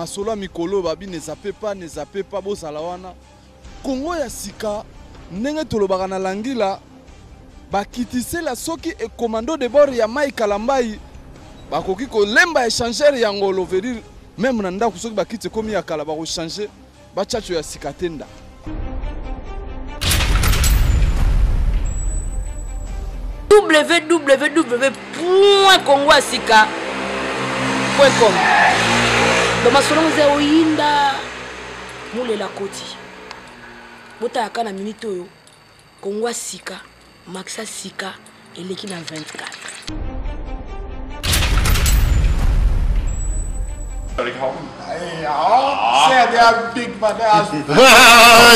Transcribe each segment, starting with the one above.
masolo mikolo babi ne zappe pas bozala wana Congo ya sika ndenge tolobaka na langila bakitise la soki e commando de bord ya Mai Kalambai bakoki ko lemba échanger ya ngolo verir même na ndako soki bakite komi ya kala bako changer ba chacho ya sika tenda www.congoasika.com Dans ma solo mzee oyinda mule la koti bota yakana minute oyo Congo Asika Maxa Sika eleki na 24 Ja, det är big man.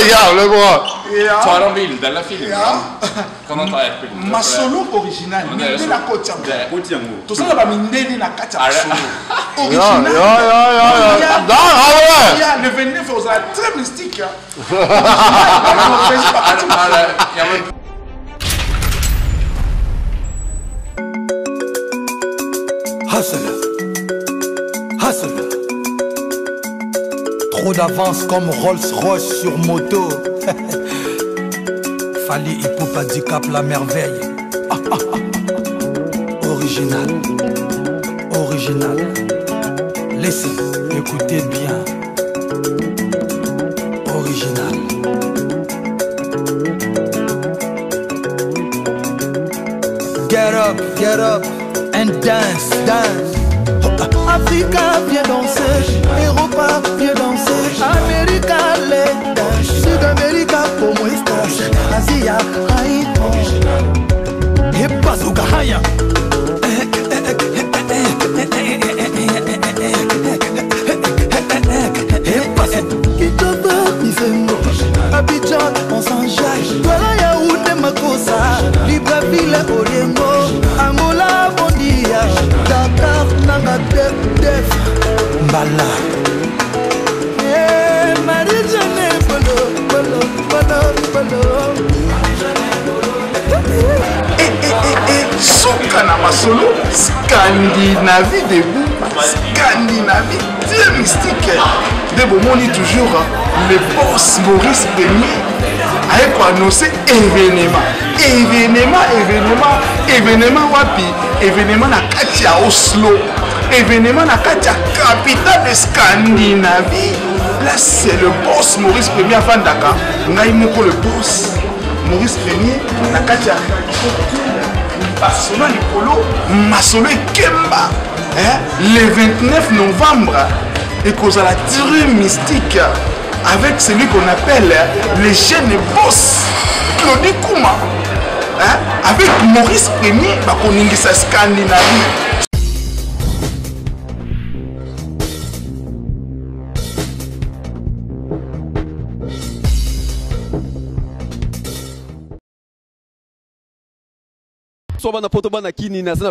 Jävla bra! Tar de bilder eller filmer? Ja. Kan man ta ett bild? Masolo original. Men det är Det så. är kotiam. Det är Kotiango. Tout ça va m'aider na katia masolo. Ja. Original. Där har vi det! Ja, le 29 aux très mystique. Hustle. Hustle. Trop d'avance comme Rolls-Royce sur moto. Fali Hip-Hop Handicap la merveille. Original. Original. Laissez, écoutez bien. Original. Get up and dance, dance. Africa, viens danser. Europa, viens danser. America, let's dance. Sud-America, como estás? Asia, Haïti. Et Bazooka, Haya. Kitoko, Ifembo. Abidjan, on s'enjaille. Voilà Yaoundé, Makossa. Libreville, Oriengo. Angola, Bondia. Dakar, Nanga, Def. Mbala. Marie-Jeanne, Bolo. Souka na masolo. Scandinavie debout. Scandinavie très mystique. De Bomoni toujours le boss Maurice Premier a annoncé événement wapi événement na Katia Oslo événement na Katia capitale de Scandinavie. Là c'est le boss Maurice Premier Fandaka ngai moko le boss Maurice Premier na Katia Barcelone Polo Masolo Kemba le 29 novembre et cause à la tirée mystique avec celui qu'on appelle le jeune boss Claudie Kouma avec Maurice Premier bakoningisa Scandinavie.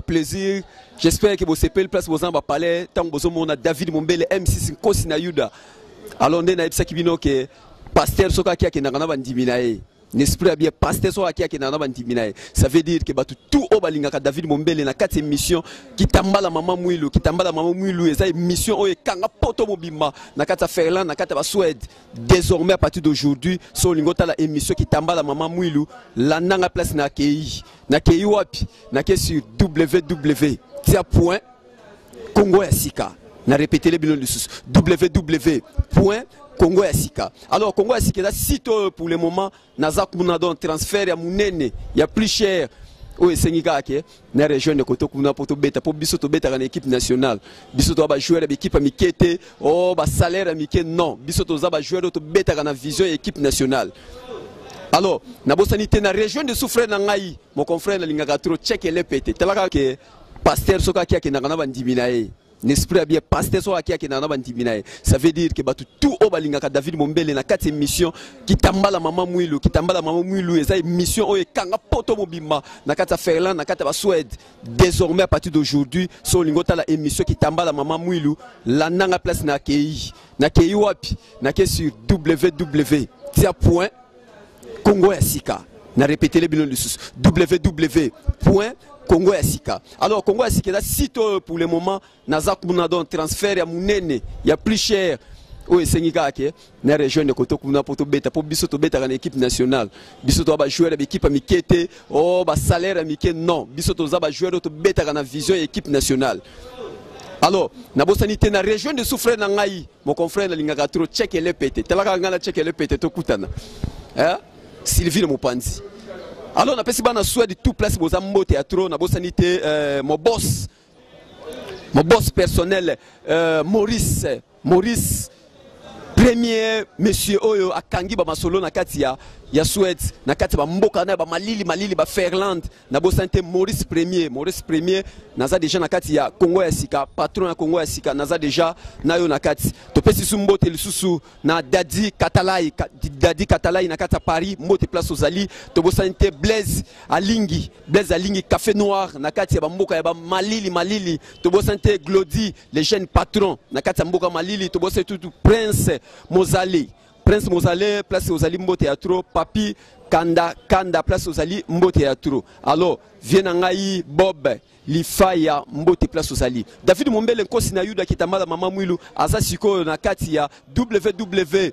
Plaisir. J'espère que vous avez place vous en parler tant que vous avez David Mombele M6 Nkosi na Yuda. Alors on est na ibisa kibino que pasteur soka kia na kana bandiminae. N'esprit a bien pasteur soka kia na kana bandiminae. Ça veut dire que tout au balinga ka David Mombele na 4 émissions qui tambala maman Mwilu eza émission o kanga poto mobima na kata Ferland na kata ba Suède. Désormais à partir d'aujourd'hui so lingota la émission qui tambala maman Mwilu la nanga place na KI. Na KI wapi na ke sur www.congoasika. Na répéter les bilans de sous www.congoasika. Alors Congo Asika est un site pour le moment Nazak Munadon transfert ya munene ya plus cher au Sénégal na région de Koto kuna poto beta pour biso to beta na équipe nationale biso to ba joueur équipe amikete oh ba salaire amike non biso to za ba joueur to beta na vision équipe nationale. Alors na bosanité na région de souffrir na ngai mon confrère na lingaka trop check les pété talaka que pasteur soka kia na kana bandiminae. N'esprit a bien pasteur soka kia na kana bandiminae. Ça veut dire que tout au balingaka David Mombele na 4 émissions qui tambala maman Mwilu eza émission o kanga poto mobima na kata Ferland na kata ba Suède. Désormais à partir d'aujourd'hui so lingota la émission qui tambala maman Mwilu la nanga place na KI wapi na ke sur www.congoasika. Na répéter les bilans de sous www.congoasika. Congo ya Sika. Alors Congo ya Sika est site pour le moment naza kuna don transfert ya munene ya plus cher. Oui, c'est na région de Koto kuna poto beta po biso to beta na équipe nationale. Biso to ba joueur de équipe amikete, oh ba salaire amike non. Biso to za ba joueur to beta na vision équipe nationale. Alors, na bosanité na région de souffrir na ngai, mon confrère na lingaka trop check le pété. Telaka ngana check le pété to kutana. Hein? Sylvie Mopanzi. Alors na pesi bana souhait de tout place boza mbote ya trop na bosanité mon boss personnel Maurice premier monsieur Oyo akangi ba masolo na kati ya Suède na kati ba mboka na ba malili ba Ferland na bosante Maurice premier naza déjà na kati ya Congo ya Sika patron ya Congo ya Sika naza déjà na yo na kati to pesi sumbote lisusu na Dadi Katalai na kati ya Paris mbote place ozali to bosante Blaise Alingi Café Noir na kati ya ba mboka ya ba malili to bosante Glody les jeunes patrons na kati ya mboka malili to bosante tout Prince Mozale, place Ozali Mbo Théâtre, Papi Kanda, place Ozali Mbo Théâtre. Alors, Vienangai, Bob, Lifaya, Mbote, place Ozali. David Mombele, Nkosina Yuda, Kitamala, Mama Mwilu, Azasiko, Nakatia, WW.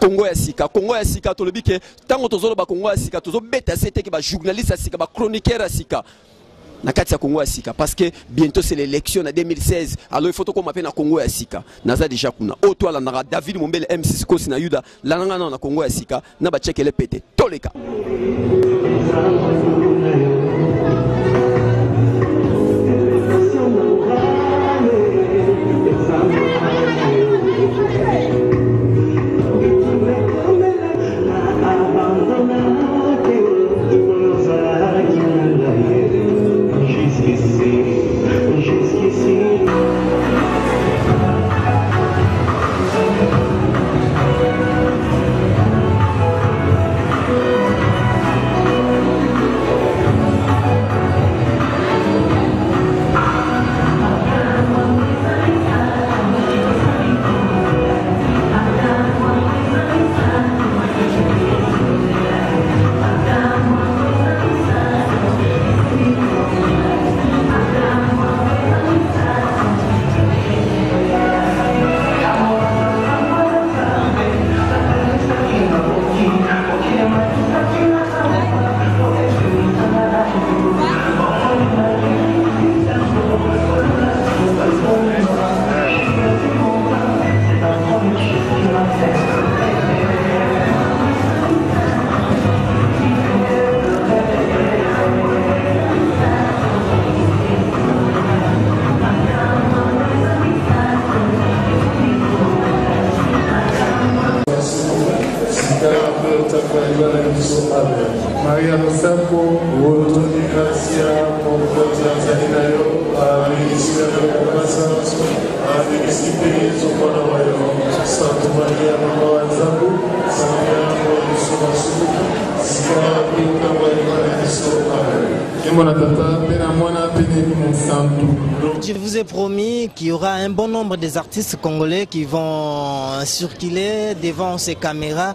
Congo ya Sika, tolobike, tango tozolo ba Congo ya Sika, tozo beta sete ki ba journaliste ya Sika, ba chroniqueur ya Sika. Nakati ya Congo ya Sika parce que bientôt c'est l'élection en 2016 alors il faut qu'on m'appelle na Congo ya Sika naza déjà kuna oto ala na David Mombele M6 Kosi na Yuda la nanga na Congo ya Sika na ba check le pété toleka Maria Nosampo, Wotoni Gracia, Pompoza Zaninayo, Ministra de la Conversação, Ministra Sopona Wayo, Santo Maria Mama Zambu, Santiago de Somasu, Sika Pinta Wayo de Somasu. Je vous ai promis qu'il y aura un bon nombre des artistes congolais qui vont circuler devant ces caméras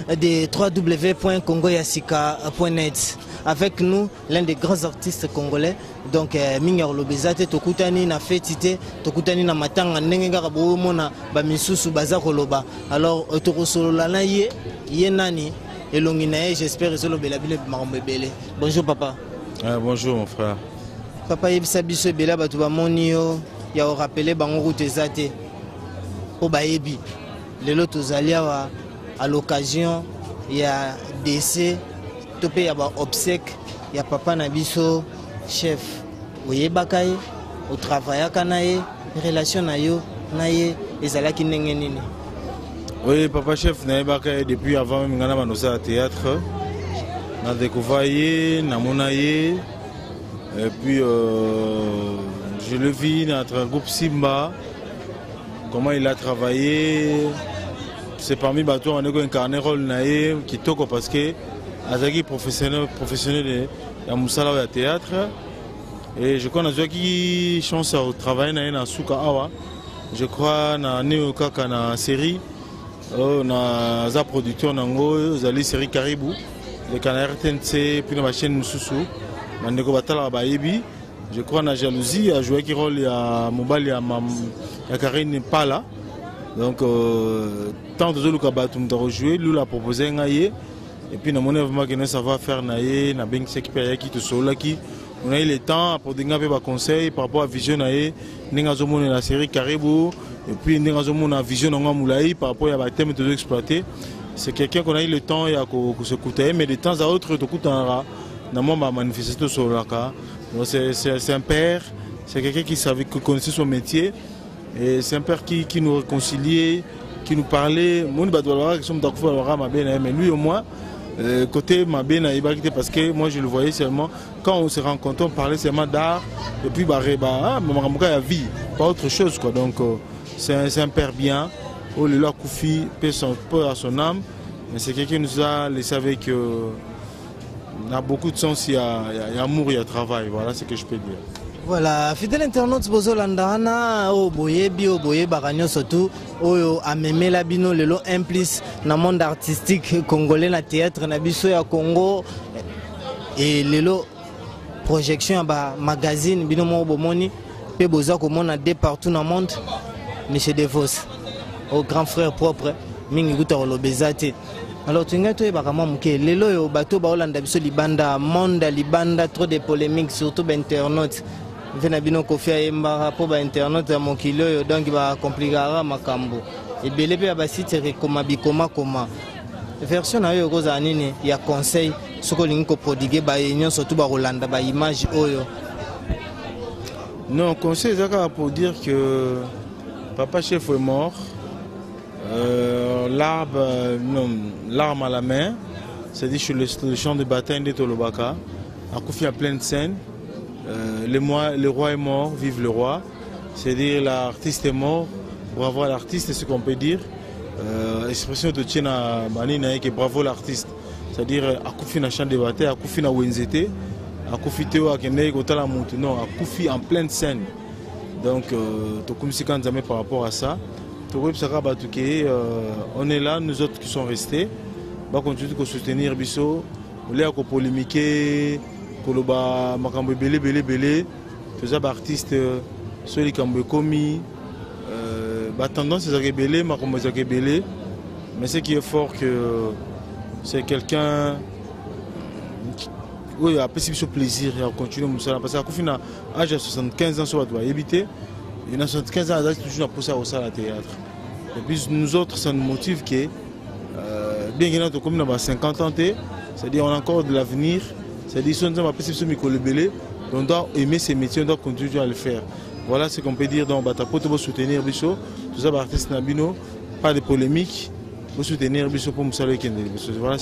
de www.congoyasika.net. Avec nous, l'un des grands artistes congolais, donc Mingar Lobezate, Tokutani na Fetite, Tokutani na Matanga, Nenga Mona, Bamisusu, Bazakoloba. Alors, Tokosolola Ye, Yenani, et Longinae, j'espère que c'est le Belabile Marambele. Bonjour papa. Bonjour mon frère. Papa Yebisabiso Bela Batuba Monio, ya rappelé Bango Tezate. Obaebi. Les lots à l'occasion, il y a décès, topé ya ba obsèque, il y a papa Nabiso, chef. Oye Bakaye, au travail kanaye, relation nayo, naye, ezalaki ndenge nini. Oui, papa chef naye Bakaye depuis avant même ngana banosa théâtre. Na découvert na monaye et puis je le vis dans un groupe Simba, comment il a travaillé. C'est parmi bateaux on a incarné rôle naé qui toko parce que azaki professionnel de la musala de théâtre et je crois que qui chance au travail naé na suka awa je crois na neo kaka na série na za producteur nango zali série Caribou le canal RTNC puis la chaîne Soussou bandeko batala bayebi. Je crois na jalousie a joué qui rôle ya mobile ya Karine Pala. Donc tant de gens qui ont joué, lui l'a proposé ngaye. Et puis, on a vraiment que ça va faire naïe, na ben qui te sola qui on a eu le temps pour donner un conseil par rapport à vision naïe, n'enga zomo la série Caribou et puis n'enga zomo na vision n'enga moulaï par rapport à la thème de exploiter. C'est quelqu'un qu'on a eu le temps et à se coûter, mais de temps à autre te coûte un rat. N'a pas manifesté sur la cas. C'est un père, c'est quelqu'un qui savait que connaissait son métier et c'est un père qui nous réconciliait, qui nous parlait. Mon badouara qui sont d'accord mais lui au moins. Côté Mabé parce que moi je le voyais seulement quand on se rencontrait, on parlait seulement d'art et puis la vie, pas autre chose quoi. Donc c'est un père bien, oh le Koufi, paix à son âme, mais c'est quelqu'un qui nous a laissé avec a beaucoup de sens, il y a amour, il y a travail, voilà ce que je peux dire. Voilà, fidèle internaute Bozolandana, Boye Baranyo surtout, Ameme Labino, Lelo implice dans le monde artistique congolais, na théâtre, na biso ya Congo, et Lelo projection à magazine, Bino Mo Bomoni, Pe Boza Komona dé partout dans le monde, Monsieur Devos, au grand frère propre, Mingi Guta Olobezate. Alors tu as dit lelo yo bato ba Olanda biso libanda monde libanda trop de polémiques surtout ba internautes vena bino kofia embara po ba internautes ya mokilo yo donc ba compliquera makambo et belé pe ba site rekoma bikoma koma version na yo koza nini ya conseil soko lingi ko prodiguer ba union surtout ba Olanda ba image oyo. Non, conseil ça pour dire que papa chef est mort. L'arme à la main, c'est-à-dire sur le champ de bataille de Tolobaka, à Koufi à pleine scène, le roi est mort, vive le roi, c'est-à-dire l'artiste est mort, bravo à l'artiste, c'est ce qu'on peut dire. Expression de Tchena Manina qui bravo l'artiste, c'est-à-dire à Koufi na champ de bataille, à Koufi na Wenzete, à Koufi Théo à Kene Gotala Moutou, non, à Koufi en pleine scène. Donc, par rapport à ça. On est là, nous autres qui sommes restés. On va continuer à soutenir Bisso. On va polémiquer. On va belé. Tous les artistes, ceux qui ont commis. La tendance est à belé, mais ce qui est fort, c'est quelqu'un qui a plus plaisir à continuer. Parce qu'à l'âge de 75 ans, on doit éviter. Il y a 75 ans, il toujours poussé à la théâtre. Et puis nous autres, ça nous motive que, bien qu'il y ait comme 50 ans, c'est-à-dire on a encore de l'avenir, c'est-à-dire si on doit aimer ces métiers, on doit continuer à le faire. Voilà ce qu'on peut dire dans Batapo, pour soutenir Bisso, tous les artistes Nabino, pas de polémique, pour soutenir Bisso pour Moussalo Kende. Voilà.